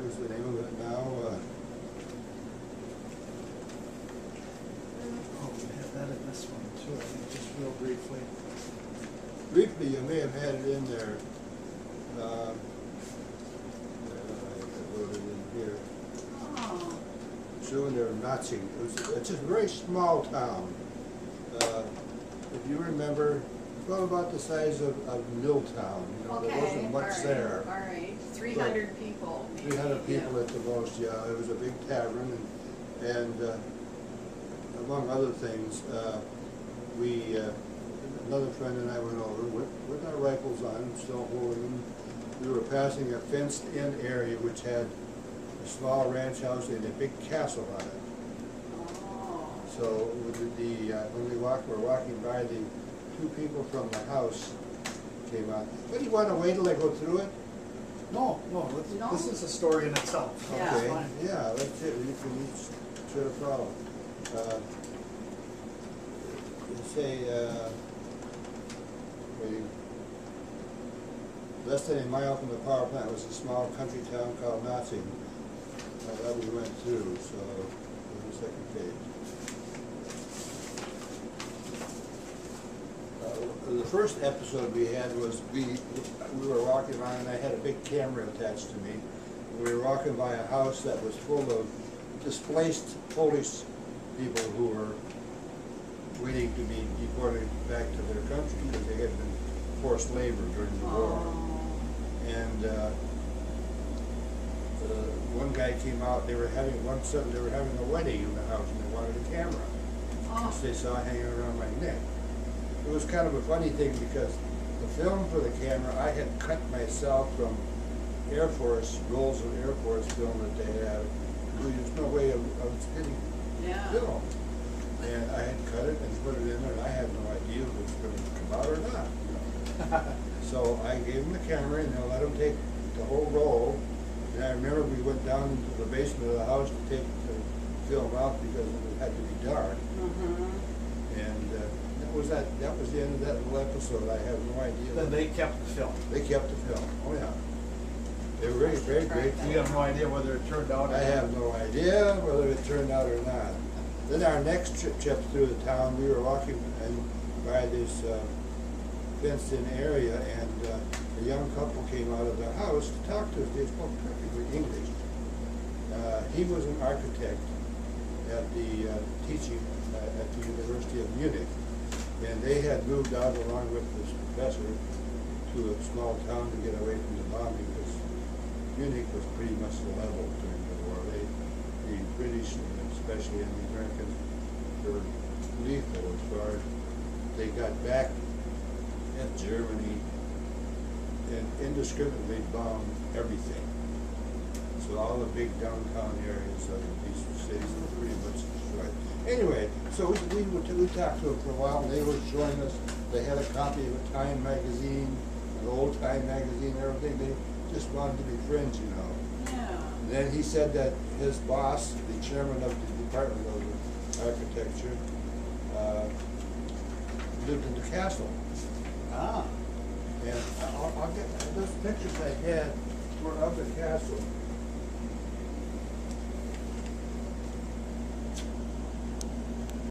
was the name of it now? Oh, we have that in this one too, I think, just real briefly. Briefly, you may have had it in there. I wrote it in here. Oh, Soon they're Nazi. It's a very small town. If you remember, well, about the size of Milltown. You know, there okay, wasn't all much right, there. all right, 300 people maybe. 300 people yeah. at the most, yeah. It was a big tavern, and among other things, another friend and I went over with our rifles on, still holding them. We were passing a fenced-in area which had a small ranch house and a big castle on it. Oh, So when we were walking by, the two people from the house came out. What, do you want to wait till I go through it? No, No? this is a story in itself. so Yeah. it's Okay, fine. yeah, that's it, you can each sort of follow. Say, less than a mile from the power plant was a small country town called Nazi. That we went through, so, on the second page. The first episode we had was, we were walking around and I had a big camera attached to me. We were walking by a house that was full of displaced Polish people who were waiting to be deported back to their country because they had been forced labor during the war. oh, And one guy came out, they were having a wedding in the house and they wanted a camera, oh, which they saw hanging around my neck. It was kind of a funny thing because the film for the camera, I had cut myself from Air Force, rolls of Air Force film that they had. There's no way I was getting yeah. film. And I had cut it and put it in there, and I had no idea if it was going to come out or not. You know. So I gave them the camera, and I let them take the whole roll. And I remember we went down into the basement of the house to take the film out because it had to be dark. Mm-hmm. And that was the end of that little episode. I have no idea. Then they kept the film. They kept the film. Oh yeah. They were very, very grateful. You have no idea whether it turned out. I have no idea whether it turned out or not. Then our next trip through the town, we were walking by this fenced-in area, and a young couple came out of the house to talk to us. They spoke perfectly English. He was an architect at the teaching at the University of Munich, and they had moved out along with this professor to a small town to get away from the bombing because Munich was pretty much level during the war. The British, especially, and the Americans, were lethal as far as they got back at Germany and indiscriminately bombed everything. So all the big downtown areas of these cities were pretty much destroyed. Anyway, so we talked to them for a while, and they were showing us, they had a copy of a Time magazine, an old Time magazine, and everything. They just wanted to be friends, you know. Yeah. And then he said that his boss, the chairman of the Department of Architecture, lived in the castle. Ah, And I'll get those pictures I had were of the castle.